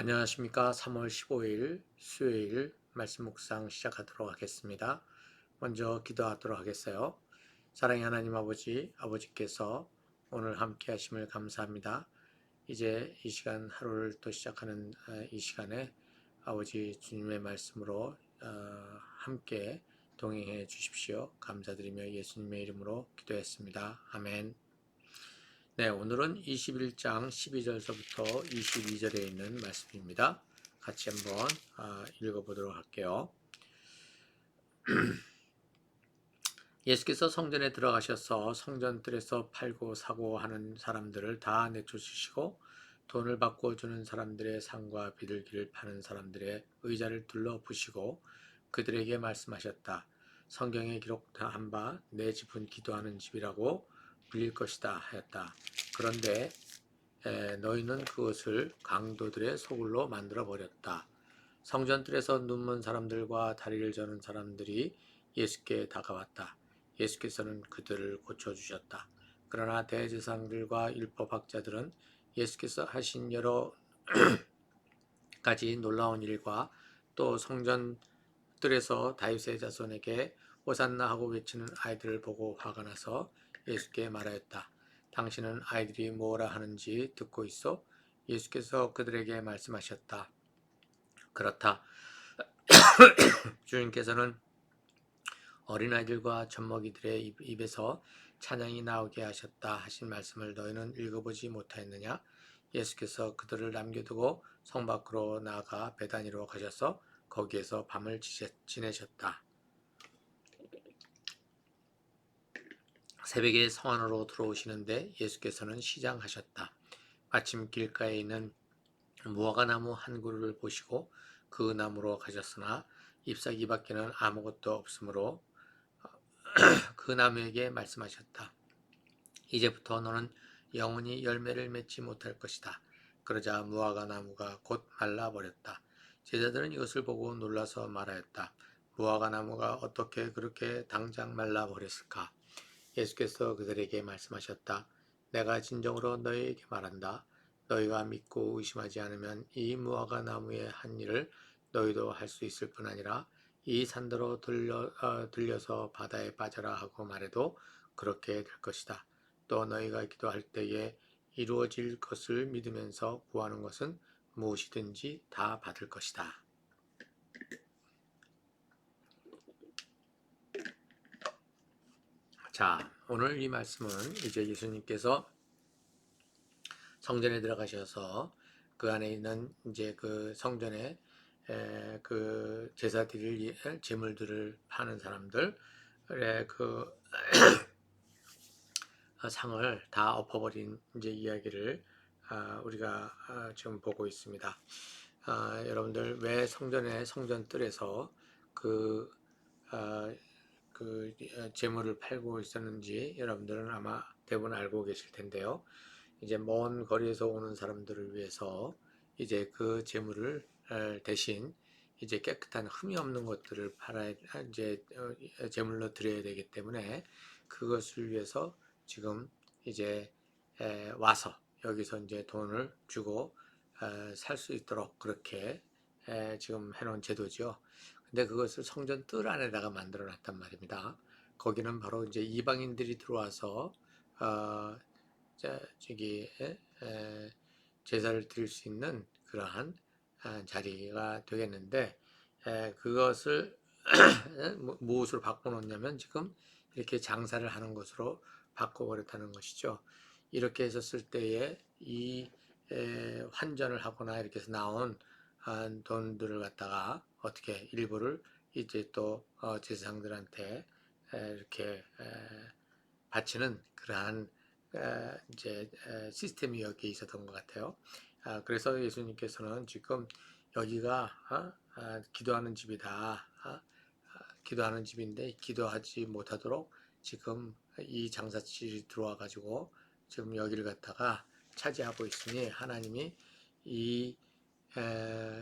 안녕하십니까. 3월 15일 수요일 말씀 묵상 시작하도록 하겠습니다. 먼저 기도하도록 하겠어요. 사랑의 하나님 아버지, 아버지께서 오늘 함께 하심을 감사합니다. 이제 이 시간 하루를 또 시작하는 이 시간에 아버지 주님의 말씀으로 함께 동행해 주십시오. 감사드리며 예수님의 이름으로 기도했습니다. 아멘. 네, 오늘은 21장 12절서부터 22절에 있는 말씀입니다. 같이 한번 읽어보도록 할게요. 예수께서 성전에 들어가셔서 성전뜰에서 팔고 사고 하는 사람들을 다 내쫓으시고 돈을 바꾸어 주는 사람들의 상과 비둘기를 파는 사람들의 의자를 둘러 부시고 그들에게 말씀하셨다. 성경에 기록한 바 내 집은 기도하는 집이라고 불릴 것이다 하였다. 그런데 너희는 그것을 강도들의 소굴로 만들어 버렸다. 성전뜰에서 눈먼 사람들과 다리를 저는 사람들이 예수께 다가왔다. 예수께서는 그들을 고쳐주셨다. 그러나 대제사장들과 율법학자들은 예수께서 하신 여러 가지 놀라운 일과 또 성전뜰에서 다윗의 자손에게 호산나 하고 외치는 아이들을 보고 화가 나서 예수께 말하였다. 당신은 아이들이 뭐라 하는지 듣고 있어? 예수께서 그들에게 말씀하셨다. 그렇다. 주님께서는 어린아이들과 젖먹이들의 입에서 찬양이 나오게 하셨다 하신 말씀을 너희는 읽어보지 못하였느냐? 예수께서 그들을 남겨두고 성 밖으로 나아가 베다니로 가셔서 거기에서 밤을 지내셨다. 새벽에 성 안으로 들어오시는데 예수께서는 시장하셨다. 마침 길가에 있는 무화과나무 한 그루를 보시고 그 나무로 가셨으나 잎사귀 밖에는 아무것도 없으므로 그 나무에게 말씀하셨다. 이제부터 너는 영원히 열매를 맺지 못할 것이다. 그러자 무화과 나무가 곧 말라버렸다. 제자들은 이것을 보고 놀라서 말하였다. 무화과 나무가 어떻게 그렇게 당장 말라버렸을까? 예수께서 그들에게 말씀하셨다. 내가 진정으로 너희에게 말한다. 너희가 믿고 의심하지 않으면 이 무화과 나무의 한 일을 너희도 할 수 있을 뿐 아니라 이 산더러 들려서 바다에 빠져라 하고 말해도 그렇게 될 것이다. 또 너희가 기도할 때에 이루어질 것을 믿으면서 구하는 것은 무엇이든지 다 받을 것이다. 자, 오늘 이 말씀은 이제 예수님께서 성전에 들어가셔서 그 안에 있는 이제 그 성전에 그 제사 드릴 제물들을 파는 사람들의 그 상을 다 엎어버린 이제 이야기를 우리가 지금 보고 있습니다. 여러분들 왜 성전뜰에서 그, 재물을 팔고 있었는지 여러분들은 아마 대부분 알고 계실 텐데요. 이제 먼 거리에서 오는 사람들을 위해서 이제 그 재물을 대신 이제 깨끗한 흠이 없는 것들을 팔아야 이제 제물로 드려야 되기 때문에 그것을 위해서 지금 이제 와서 여기서 이제 돈을 주고 살 수 있도록 그렇게 지금 해놓은 제도죠. 근데 그것을 성전 뜰 안에다가 만들어 놨단 말입니다. 거기는 바로 이제 이방인들이 들어와서 저기 제사를 드릴 수 있는 그러한 자리가 되겠는데 그것을 무엇으로 바꿔놓냐면 지금 이렇게 장사를 하는 것으로 바꿔버렸다는 것이죠. 이렇게 했었을 때에 이 환전을 하거나 이렇게 해서 나온 돈들을 갖다가 어떻게 일부를 이제 또 제사장들한테 이렇게 바치는 그러한 이제 시스템이 여기에 있었던 것 같아요. 그래서 예수님께서는 지금 여기가 기도하는 집이다. 기도하는 집인데 기도하지 못하도록 지금 이 장사칠이 들어와 가지고 지금 여기를 갖다가 차지하고 있으니 하나님이 이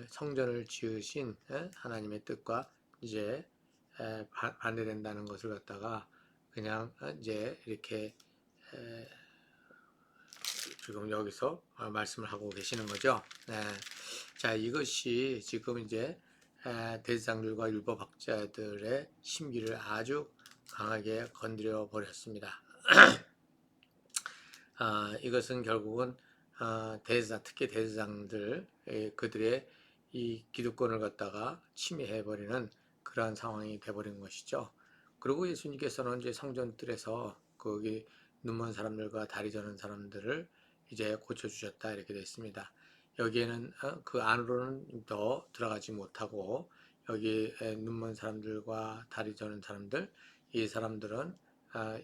성전을 지으신 하나님의 뜻과 이제 반대된다는 것을 갖다가 그냥 이제 이렇게 지금 여기서 말씀을 하고 계시는 거죠. 네. 자, 이것이 지금 이제 대제사장들과 율법학자들의 심기를 아주 강하게 건드려 버렸습니다. 이것은 결국은 특히 대제사장들 그들의 이 기득권을 갖다가 침해해 버리는 그러한 상황이 돼 버린 것이죠. 그리고 예수님께서는 이제 성전뜰에서 거기 눈먼 사람들과 다리 저는 사람들을 이제 고쳐 주셨다 이렇게 되어 있습니다. 여기에는 그 안으로는 더 들어가지 못하고 여기 눈먼 사람들과 다리 저는 사람들 이 사람들은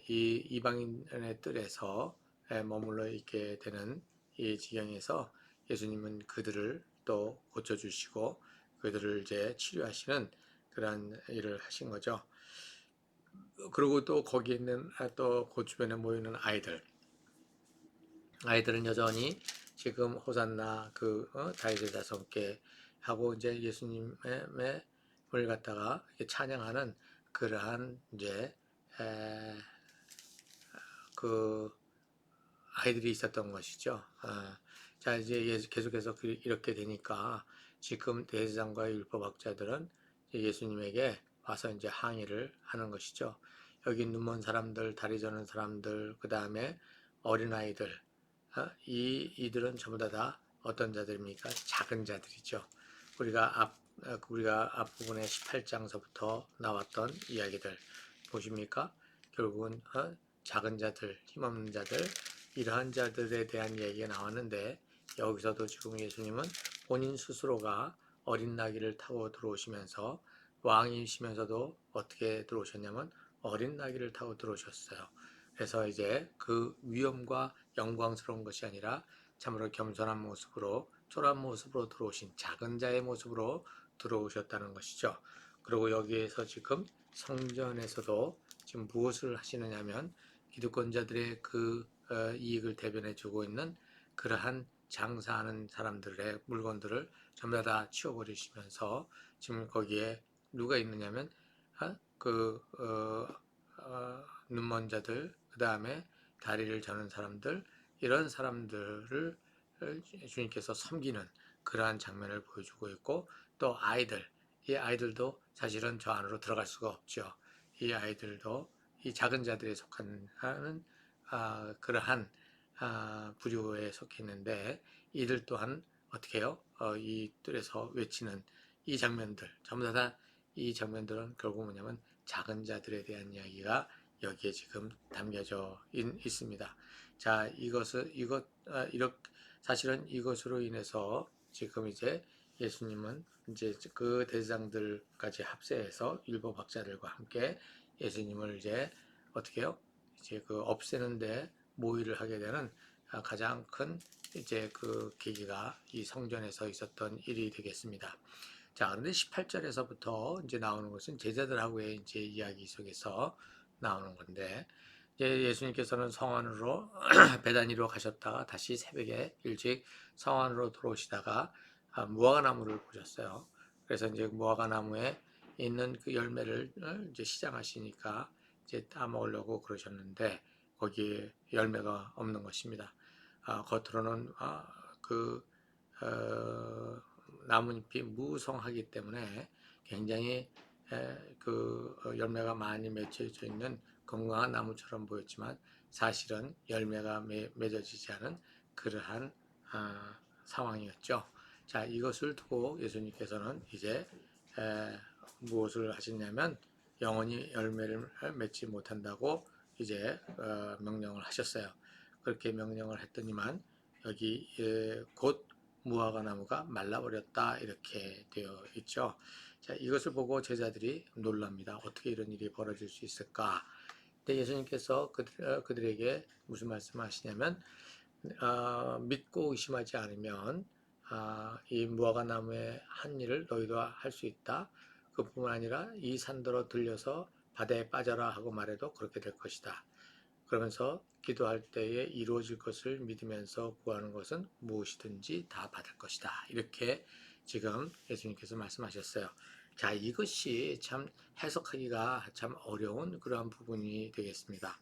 이 이방인의 뜰에서 머물러 있게 되는 이 지경에서 예수님은 그들을 또 고쳐주시고 그들을 이제 치료하시는 그러한 일을 하신 거죠. 그리고 또 거기 있는 또 그 주변에 모이는 아이들은 여전히 지금 호산나 다윗의 자손께 하고 이제 예수님을 갖다가 찬양하는 그러한 이제 그 아이들이 있었던 것이죠. 자, 이제 계속해서 이렇게 되니까 지금 대제사장과 율법학자들은 예수님에게 와서 이제 항의를 하는 것이죠. 여기 눈먼 사람들, 다리 저는 사람들, 그 다음에 어린아이들, 이들은 전부 다 어떤 자들입니까? 작은 자들이죠. 우리가 앞부분에 18장서부터 나왔던 이야기들 보십니까? 결국은 작은 자들, 힘없는 자들, 이러한 자들에 대한 얘기가 나왔는데 여기서도 지금 예수님은 본인 스스로가 어린 나귀를 타고 들어오시면서 왕이시면서도 어떻게 들어오셨냐면 어린 나귀를 타고 들어오셨어요. 그래서 이제 그 위엄과 영광스러운 것이 아니라 참으로 겸손한 모습으로 초라한 모습으로 들어오신 작은 자의 모습으로 들어오셨다는 것이죠. 그리고 여기에서 지금 성전에서도 지금 무엇을 하시느냐면 기득권자들의 그 이익을 대변해 주고 있는 그러한 장사하는 사람들의 물건들을 전부 다 치워버리시면서 지금 거기에 누가 있느냐면 눈먼 자들, 그 다음에 다리를 저는 사람들, 이런 사람들을 주님께서 섬기는 그러한 장면을 보여주고 있고, 또 이 아이들도 사실은 저 안으로 들어갈 수가 없죠. 이 아이들도 이 작은 자들에 속하는 그러한 부류에 속해 있는데 이들 또한 어떻게 해요? 이 뜰에서 외치는 이 장면들 전부 다 이 장면들은 결국 뭐냐면 작은 자들에 대한 이야기가 여기에 지금 담겨져 있습니다. 자, 사실은 이것으로 인해서 지금 이제 예수님은 이제 그 대제사장들까지 합세해서 율법학자들과 함께 예수님을 이제 어떻게 해요? 이제 없애는데 모의를 하게 되는 가장 큰 이제 그 계기가 이 성전에서 있었던 일이 되겠습니다. 자, 그런데 18절에서부터 이제 나오는 것은 제자들하고의 이제 이야기 속에서 나오는 건데, 이제 예수님께서는 성 안으로 베다니로 가셨다가 다시 새벽에 일찍 성 안으로 들어오시다가 무화과 나무를 보셨어요. 그래서 이제 무화과 나무에 있는 그 열매를 이제 시장하시니까 이제 따 먹으려고 그러셨는데 거기에 열매가 없는 것입니다. 겉으로는 그 나뭇잎이 무성하기 때문에 굉장히 열매가 많이 맺혀져 있는 건강한 나무처럼 보였지만 사실은 열매가 맺어지지 않은 그러한 상황이었죠. 자, 이것을 두고 예수님께서는 이제 무엇을 하셨냐면 영원히 열매를 맺지 못한다고 이제 명령을 하셨어요. 그렇게 명령을 했더니만 여기 곧 무화과 나무가 말라버렸다 이렇게 되어 있죠. 자, 이것을 보고 제자들이 놀랍니다. 어떻게 이런 일이 벌어질 수 있을까? 근데 예수님께서 그들에게 무슨 말씀을 하시냐면 믿고 의심하지 않으면 이 무화과 나무의 한 일을 너희도 할 수 있다. 그뿐만 아니라 이 산더러 들려서 바다에 빠져라 하고 말해도 그렇게 될 것이다. 그러면서 기도할 때에 이루어질 것을 믿으면서 구하는 것은 무엇이든지 다 받을 것이다. 이렇게 지금 예수님께서 말씀하셨어요. 자, 이것이 참 해석하기가 참 어려운 그러한 부분이 되겠습니다.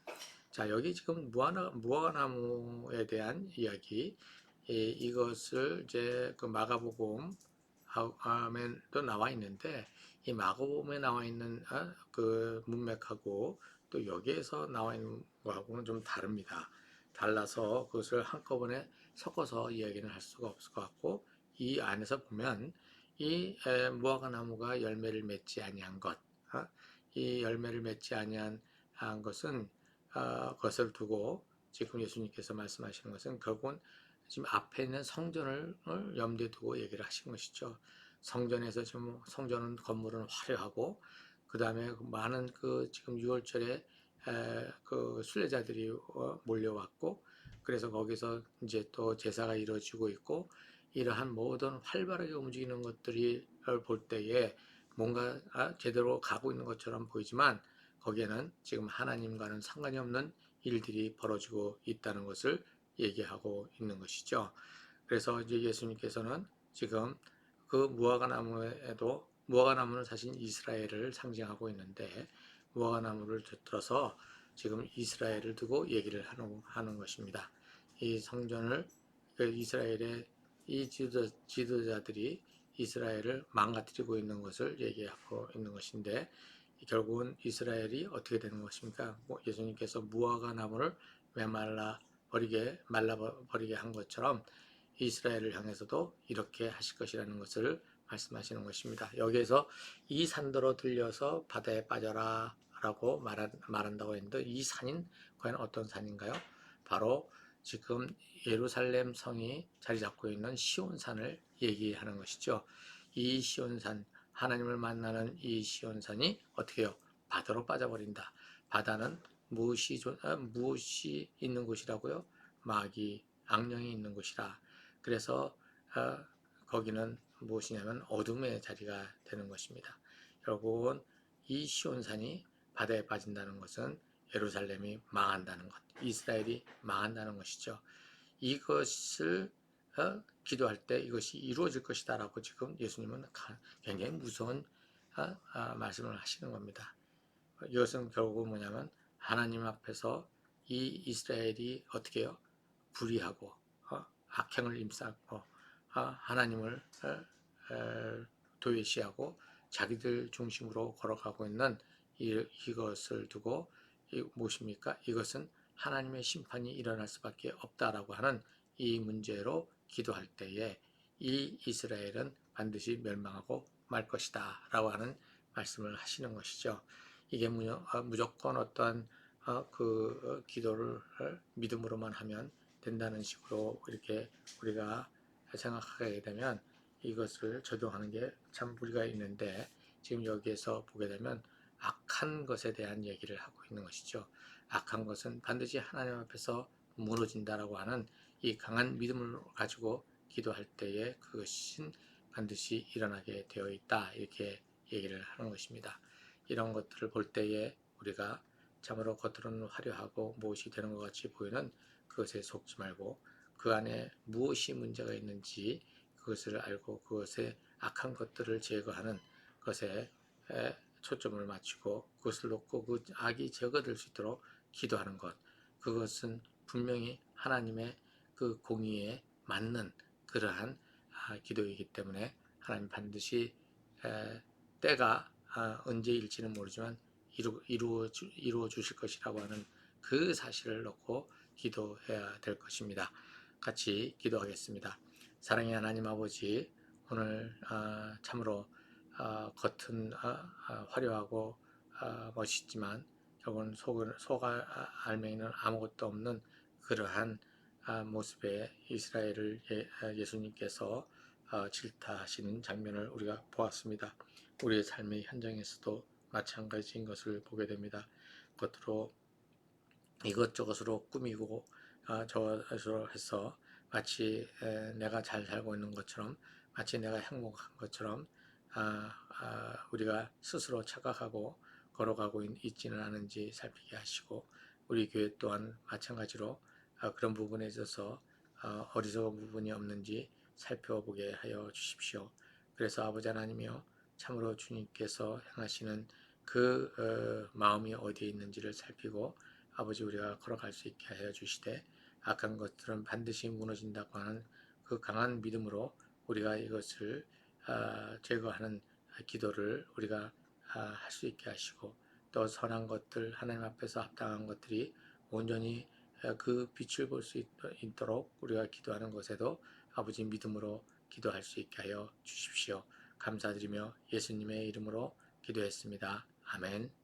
자, 여기 지금 무화과나무에 대한 이야기, 이것을 이제 그 마가복음에도 나와 있는데, 이 마가복음에 나와 있는 그 문맥하고 또 여기에서 나와 있는 거하고는 좀 다릅니다. 달라서 그것을 한꺼번에 섞어서 이야기는 할 수가 없을 것 같고, 이 안에서 보면 이 무화과나무가 열매를 맺지 아니한 것, 이 열매를 맺지 아니한 것은 것을 두고 지금 예수님께서 말씀하시는 것은 결국은 지금 앞에 있는 성전을 염두에 두고 얘기를 하신 것이죠. 성전에서 지금 성전은 건물은 화려하고 그 다음에 많은 그 지금 6월절에 그 순례자들이 몰려왔고 그래서 거기서 이제 또 제사가 이루어지고 있고 이러한 모든 활발하게 움직이는 것들이 볼 때에 뭔가 제대로 가고 있는 것처럼 보이지만 거기에는 지금 하나님과는 상관이 없는 일들이 벌어지고 있다는 것을 얘기하고 있는 것이죠. 그래서 이제 예수님께서는 지금 그 무화과나무는 사실 이스라엘을 상징하고 있는데 무화과나무를 들어서 지금 이스라엘을 두고 얘기를 하는 것입니다. 이 성전을 이스라엘의 이 지도자들이 이스라엘을 망가뜨리고 있는 것을 얘기하고 있는 것인데 결국은 이스라엘이 어떻게 되는 것입니까? 예수님께서 무화과 나무를 말라 버리게 한 것처럼 이스라엘을 향해서도 이렇게 하실 것이라는 것을 말씀하시는 것입니다. 여기에서 이 산더러 들려서 바다에 빠져라 라고 말한다고 했는데 이 산인 과연 어떤 산인가요? 바로 지금 예루살렘 성이 자리 잡고 있는 시온산을 얘기하는 것이죠. 이 시온산, 하나님을 만나는 이 시온산이 어떻게 해요? 바다로 빠져버린다. 바다는 무엇이 있는 곳이라고요? 마귀, 악령이 있는 곳이라. 그래서 거기는 무엇이냐면 어둠의 자리가 되는 것입니다. 결국은 이 시온산이 바다에 빠진다는 것은 예루살렘이 망한다는 것, 이스라엘이 망한다는 것이죠. 이것을 기도할 때 이것이 이루어질 것이다 라고 지금 예수님은 굉장히 무서운 말씀을 하시는 겁니다. 이것은 결국은 뭐냐면 하나님 앞에서 이 이스라엘이 어떻게 해요? 불의하고 악행을 임쌓고 하나님을 도외시하고 자기들 중심으로 걸어가고 있는 이것을 두고 무엇입니까? 이것은 하나님의 심판이 일어날 수밖에 없다라고 하는 이 문제로 기도할 때에 이 이스라엘은 반드시 멸망하고 말 것이다 라고 하는 말씀을 하시는 것이죠. 이게 무조건 어떠한 그 기도를 믿음으로만 하면 된다는 식으로 이렇게 우리가 생각하게 되면 이것을 적용하는 게 참 무리가 있는데 지금 여기에서 보게 되면 악한 것에 대한 얘기를 하고 있는 것이죠. 악한 것은 반드시 하나님 앞에서 무너진다라고 하는 이 강한 믿음을 가지고 기도할 때에 그것은 반드시 일어나게 되어 있다 이렇게 얘기를 하는 것입니다. 이런 것들을 볼 때에 우리가 참으로 겉으로는 화려하고 무엇이 되는 것 같이 보이는 그것에 속지 말고 그 안에 무엇이 문제가 있는지 그것을 알고 그것의 악한 것들을 제거하는 것에 초점을 맞추고 그것을 놓고 그 악이 제거될 수 있도록 기도하는 것. 그것은 분명히 하나님의 그 공의에 맞는 그러한 기도이기 때문에 하나님 반드시 때가 언제일지는 모르지만 이루어 주실 것이라고 하는 그 사실을 놓고 기도해야 될 것입니다. 같이 기도하겠습니다. 사랑의 하나님 아버지, 오늘 참으로 겉은 화려하고 멋있지만 결국은 속 알맹이는 아무것도 없는 그러한 모습의 이스라엘을 예수님께서 질타하시는 장면을 우리가 보았습니다. 우리의 삶의 현장에서도 마찬가지인 것을 보게 됩니다. 겉으로 이것저것으로 꾸미고 저것으로 해서 마치 내가 잘 살고 있는 것처럼 마치 내가 행복한 것처럼 우리가 스스로 착각하고 걸어가고 있지는 않은지 살피게 하시고 우리 교회 또한 마찬가지로 그런 부분에 있어서 어리석은 부분이 없는지 살펴보게 하여 주십시오. 그래서 아버지 하나님이여 참으로 주님께서 행하시는 그 마음이 어디에 있는지를 살피고 아버지 우리가 걸어갈 수 있게 하여 주시되 악한 것들은 반드시 무너진다고 하는 그 강한 믿음으로 우리가 이것을 제거하는 기도를 우리가 할 수 있게 하시고 또 선한 것들 하나님 앞에서 합당한 것들이 온전히 그 빛을 볼 수 있도록 우리가 기도하는 것에도 아버지 믿음으로 기도할 수 있게 하여 주십시오. 감사드리며 예수님의 이름으로 기도했습니다. 아멘.